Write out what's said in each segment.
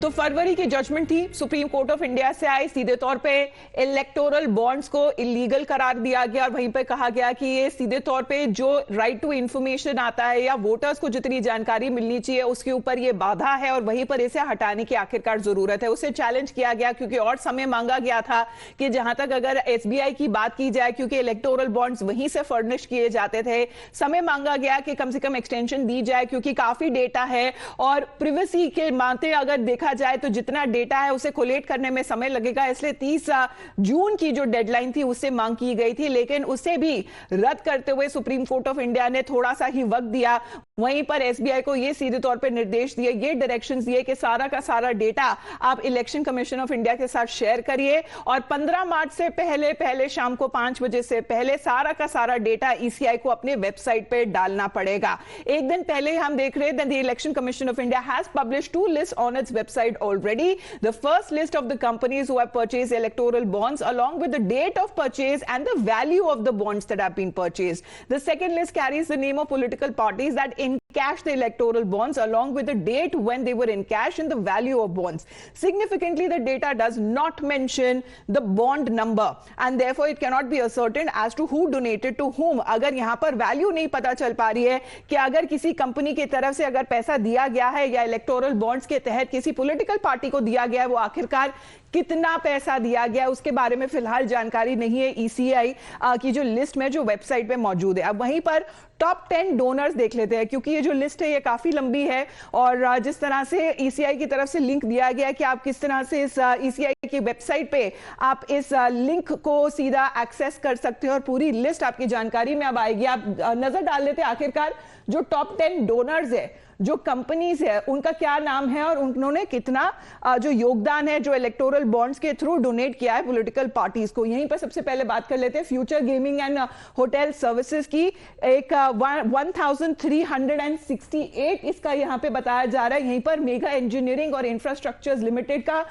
तो फरवरी की जजमेंट थी सुप्रीम कोर्ट ऑफ इंडिया से आई, सीधे तौर पे इलेक्टोरल बॉन्ड्स को इलीगल करार दिया गया और वहीं पे कहा गया कि ये सीधे तौर पे जो राइट टू इंफॉर्मेशन आता है या वोटर्स को जितनी जानकारी मिलनी चाहिए उसके ऊपर ये बाधा है और वहीं पर इसे हटाने की आखिरकार जरूरत है। उसे चैलेंज किया गया क्योंकि और समय मांगा गया था कि जहां तक अगर एसबीआई की बात की जाए, क्योंकि इलेक्टोरल बॉन्ड्स वहीं से फर्निश किए जाते थे, समय मांगा गया कि कम से कम एक्सटेंशन दी जाए क्योंकि काफी डेटा है और प्रिवेसी के मानते अगर देखा जाए तो जितना डेटा है उसे कोलेक्ट करने में समय लगेगा, इसलिए 30 जून की जो डेडलाइन थी उससे मांग की गई थी, लेकिन उसे भी रद्द करते हुए सुप्रीम कोर्ट ऑफ इंडिया ने थोड़ा सा ही वक्त दिया। वहीं पर एसबीआई को यह सीधे तौर पर निर्देश दिए, ये डायरेक्शंस दिए कि सारा का सारा डेटा आप इलेक्शन कमीशन ऑफ इंडिया के साथ शेयर करिए और 15 मार्च से पहले शाम को 5 बजे से पहले सारा का सारा डेटा ईसीआई को अपने वेबसाइट पे डालना पड़ेगा। एक दिन पहले हम देख रहे हैं the election commission of India has published 2 lists on its website already. The first list of the companies who have purchased electoral bonds along with the date of purchase and the value of the bonds that have been purchased. The second list carries the name of political parties that encashed the electoral bonds along with the date when they were encashed and the value of bonds. Significantly, the data does not mention the bond number and therefore it cannot be ascertained as to who donated to whom. अगर यहां पर value नहीं पता चल पा रही है कि अगर किसी कंपनी की तरफ से अगर पैसा दिया गया है या इलेक्टोरल बॉन्ड्स के तहत किसी पॉलिटिकल पार्टी को दिया गया है, वो आखिरकार कितना पैसा दिया गया उसके बारे में फिलहाल जानकारी नहीं है ईसीआई की जो लिस्ट में जो वेबसाइट पे मौजूद है। अब वहीं पर टॉप 10 डोनर्स देख लेते हैं क्योंकि ये जो लिस्ट है ये काफी लंबी है और जिस तरह से ईसीआई की तरफ से लिंक दिया गया है कि आप किस तरह से इस ईसीआई की वेबसाइट पे आप इस लिंक को सीधा एक्सेस कर सकते हो और पूरी लिस्ट आपकी जानकारी में अब आएगी। आप नजर डाल लेते हैं आखिरकार जो टॉप 10 डोनर्स है, जो कंपनीज है, उनका क्या नाम है और उन्होंने कितना जो योगदान है जो इलेक्टोरल बॉन्ड्स के थ्रू डोनेट किया है पॉलिटिकल पार्टीज को। यहीं पर सबसे पहले बात कर लेते हैं future gaming and hotel services की। एक 1368 इसका यहां पे बताया जा रहा है। यहीं पर मेगा इंजीनियरिंग और इंफ्रास्ट्रक्चर्स लिमिटेड का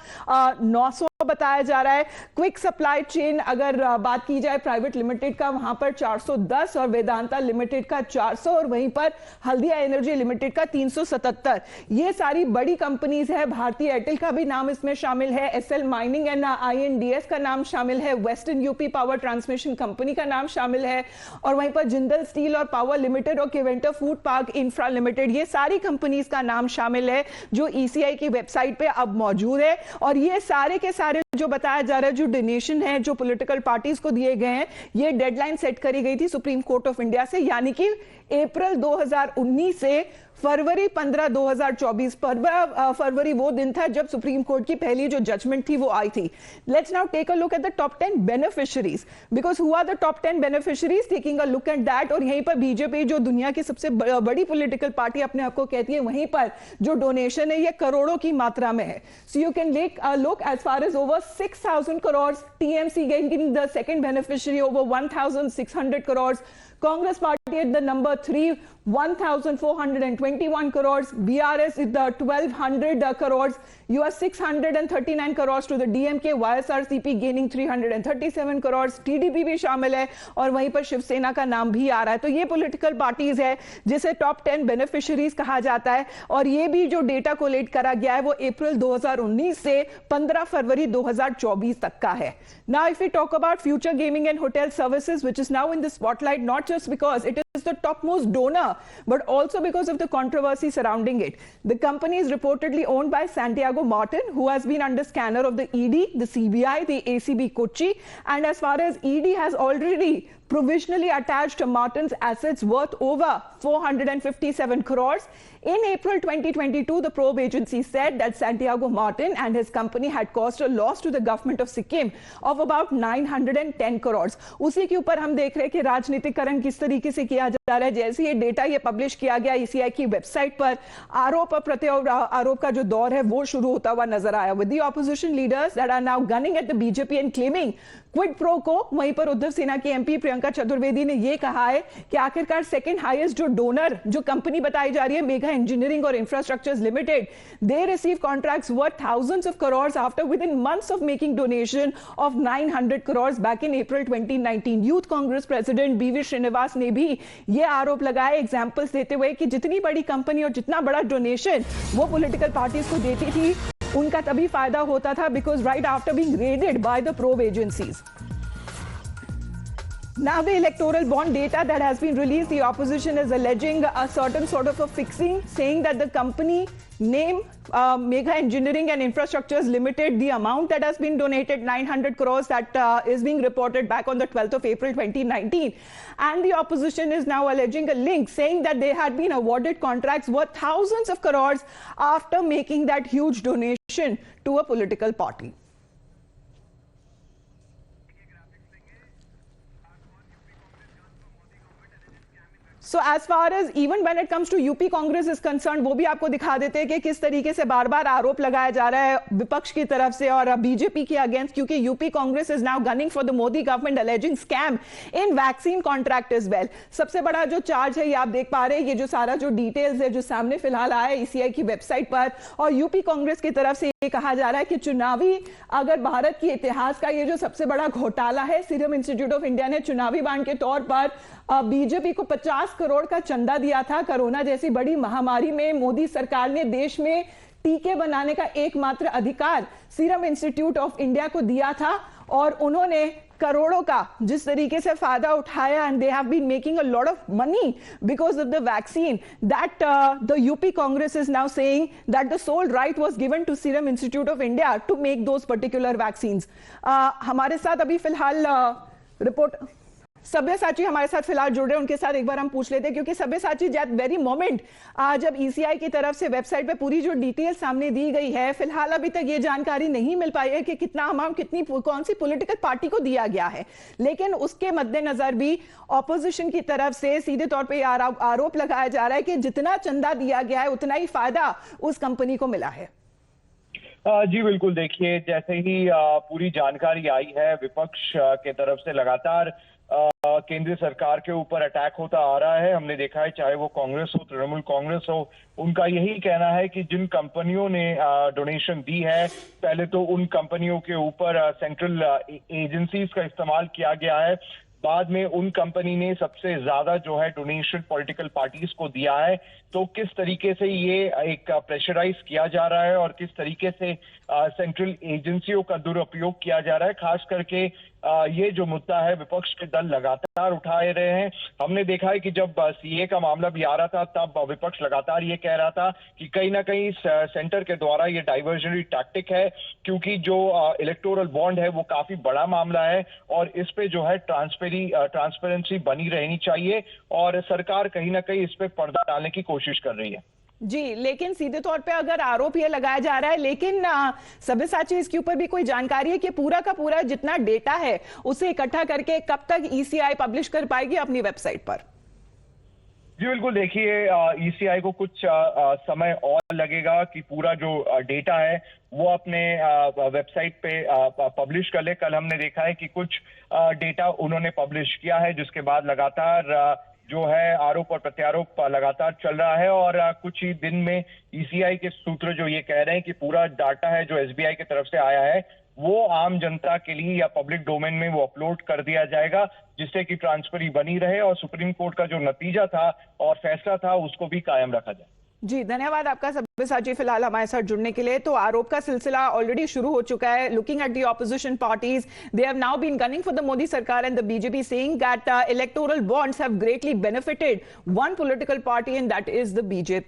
900 बताया जा रहा है। क्विक सप्लाई चेन अगर बात की जाए प्राइवेट लिमिटेड का, वहां पर 410 और वेदांता लिमिटेड का 400 और वहीं पर हल्दिया एनर्जी लिमिटेड का 377। ये सारी बड़ी कंपनीज है। भारतीय एयरटेल का भी नाम इसमें शामिल है, एसएल माइनिंग एंड आईएनडीएस का नाम शामिल है, western UP power transmission company का नाम शामिल है और वहीं पर जिंदल स्टील और पावर लिमिटेड और Keventer food park infra limited, ये सारी कंपनीज का नाम शामिल है जो ईसीआई की वेबसाइट पे अब मौजूद है। और ये सारे के सारे जो बताया जा रहा है जो डोनेशन है जो पॉलिटिकल पार्टीज को दिए गए हैं, ये डेडलाइन सेट करी गई थी सुप्रीम कोर्ट ऑफ इंडिया से, यानी कि अप्रैल 2019 से फरवरी 15, 2024 फरवरी वो दिन था जब सुप्रीम कोर्ट की पहली जो जजमेंट थी वो आई थी। Let's now take a look at the top 10 beneficiaries because who are the top 10 beneficiaries, taking a look at that. और यहीं पर बीजेपी जो दुनिया की सबसे बड़ी पॉलिटिकल पार्टी अपने आप को कहती है, वहीं पर जो डोनेशन है ये करोड़ों की मात्रा में है। So you can take a look as far as over 6,000 crores, TMC getting the second beneficiary over 1,600 crores, Congress party at the number 3, 1,421 crores, BRS is the 1,200 crores, you are 639 crores to the DMK, YSRCP gaining 337 crores, TDP भी शामिल है और वहीं पर शिवसेना का नाम भी आ रहा है। तो ये पॉलिटिकल पार्टीज है जिसे टॉप 10 बेनिफिशियरीज कहा जाता है और ये भी जो डेटा कोलेक्ट करा गया है वो अप्रैल 2019 से 15 फरवरी 2024 तक का है। Now if we talk about future gaming and hotel services, which is now in the spotlight, not just because it is the topmost donor, but also because of the controversy surrounding it. The company is reportedly owned by Santiago Martin, who has been under scanner of the ED, the CBI, the ACB Kochi, and as far as ED has already provisionally attached Martin's assets worth over 457 crores. In April 2022, the probe agency said that Santiago Martin and his company had caused a loss to the government of Sikkim of about 910 crores. उसी के ऊपर हम देख रहे हैं कि राजनीतिकरण किस तरीके से किया जा रहा है। जैसे ये डेटा ये पब्लिश किया गया ईसीआई की वेबसाइट पर, आरोप और प्रत्यारोप का जो दौर है वो शुरू होता हुआ नजर आया। With the opposition leaders that are now gunning at the BJP and claiming quid pro को, वहीं पर उद्धव सेना की एमपी प्रियंका चतुर्वेदी ने यह कहा है कि आखिरकार सेकंड हाईएस्ट जो डोनर जो कंपनी बताई जा रही है मेगा इंजीनियरिंग और infrastructures limited, they receive contracts worth thousands of crores after with in months of making donation of 900 crores back in April 2019। Youth Congress president बीवी श्रीनिवास ने भी यह आरोप लगाया एग्जाम्पल्स देते हुए कि जितनी बड़ी कंपनी और जितना बड़ा डोनेशन वो पॉलिटिकल पार्टीज को देती थी उनका तभी फायदा होता था because right after being raided by the probe agencies. Now the electoral bond data that has been released, the opposition is alleging a certain sort of a fixing, saying that the company name Megha Engineering and Infrastructures Limited, the amount that has been donated, 900 crores, that is being reported back on the 12th of April 2019. And the opposition is now alleging a link, saying that they had been awarded contracts worth thousands of crores after making that huge donation to a political party. So as far as even when it comes to UP Congress is concerned, वो भी आपको दिखा देते हैं कि किस तरीके से बार बार आरोप लगाया जा रहा है विपक्ष की तरफ से और बीजेपी के अगेंस्ट, क्योंकि UP Congress is now gunning for the Modi government alleging scam in vaccine contract as well. सबसे बड़ा जो चार्ज है ये आप देख पा रहे हैं, ये जो सारा जो डिटेल्स है जो सामने फिलहाल आया है ईसीआई की वेबसाइट पर, और यूपी कांग्रेस की तरफ से ये कहा जा रहा है कि चुनावी अगर भारत के इतिहास का ये जो सबसे बड़ा घोटाला है, सीरम इंस्टीट्यूट ऑफ इंडिया ने चुनावी बांड के तौर पर बीजेपी को 50 करोड़ का चंदा दिया था. कोरोना जैसी बड़ी महामारी में मोदी सरकार ने देश में टीके बनाने का एकमात्र अधिकार सीरम इंस्टीट्यूट ऑफ इंडिया को दिया था, और उन्होंने करोड़ों का जिस तरीके से फायदा उठाया, and they have been making a lot of money because of the vaccine, that the UP Congress is now saying that the sole right was given to serum institute of India to make those particular vaccines. हमारे साथ अभी फिलहाल report Sabyasachi हमारे साथ फिलहाल जुड़ रहे हैं, उनके साथ एक बार हम पूछ लेते हैं, क्योंकि सब्यसाची एट वेरी मोमेंट जब ईसीआई की तरफ से वेबसाइट पे पूरी जो डिटेल सामने दी गई है, फिलहाल अभी तक ये जानकारी नहीं मिल पाई है कि कितना अमाउंट कितनी कौन सी पॉलिटिकल पार्टी को दिया गया है. लेकिन उसके मद्देनजर भी ऑपोजिशन की तरफ से सीधे तौर पर आरोप लगाया जा रहा है कि जितना चंदा दिया गया है उतना ही फायदा उस कंपनी को मिला है. जी बिल्कुल, देखिए जैसे ही पूरी जानकारी आई है, विपक्ष के तरफ से लगातार केंद्रीय सरकार के ऊपर अटैक होता आ रहा है. हमने देखा है चाहे वो कांग्रेस हो, तृणमूल कांग्रेस हो, उनका यही कहना है कि जिन कंपनियों ने डोनेशन दी है, पहले तो उन कंपनियों के ऊपर सेंट्रल एजेंसीज का इस्तेमाल किया गया है, बाद में उन कंपनी ने सबसे ज्यादा जो है डोनेशन पॉलिटिकल पार्टीज को दिया है. तो किस तरीके से ये एक प्रेशराइज किया जा रहा है और किस तरीके से सेंट्रल एजेंसियों का दुरुपयोग किया जा रहा है, खास करके ये जो मुद्दा है विपक्ष के दल लगातार उठाए रहे हैं. हमने देखा है कि जब सीए का मामला भी आ रहा था तब विपक्ष लगातार ये कह रहा था कि कहीं ना कहीं सेंटर के द्वारा ये डाइवर्जनरी टैक्टिक है, क्योंकि जो इलेक्टोरल बॉन्ड है वो काफी बड़ा मामला है और इस पे जो है ट्रांसपेरेंसी बनी रहनी चाहिए, और सरकार कहीं ना कहीं इस पे पर्दा डालने की कोशिश कर रही है. जी, लेकिन सीधे तौर पे अगर आरोप ये लगाया जा रहा है, लेकिन सब्यसाची इसके ऊपर भी कोई जानकारी है कि पूरा का पूरा जितना डेटा है उसे इकट्ठा करके कब तक ईसीआई पब्लिश कर पाएगी अपनी वेबसाइट पर? जी बिल्कुल, देखिए ईसीआई को कुछ समय और लगेगा कि पूरा जो डेटा है वो अपने वेबसाइट पे पब्लिश कर ले. कल हमने देखा है कि कुछ डेटा उन्होंने पब्लिश किया है, जिसके बाद लगातार जो है आरोप और प्रत्यारोप लगातार चल रहा है, और कुछ ही दिन में ईसीआई के सूत्र जो ये कह रहे हैं कि पूरा डाटा है जो एसबीआई की तरफ से आया है वो आम जनता के लिए या पब्लिक डोमेन में वो अपलोड कर दिया जाएगा, जिससे कि ट्रांसपेरेंसी बनी रहे और सुप्रीम कोर्ट का जो नतीजा था और फैसला था उसको भी कायम रखा जाए. जी धन्यवाद आपका सब्यसाची फिलहाल हमारे साथ जुड़ने के लिए. तो आरोप का सिलसिला ऑलरेडी शुरू हो चुका है. Looking at the opposition parties, they have now been gunning for the Modi सरकार and the BJP, saying that electoral bonds have greatly benefited one political party and that is the BJP.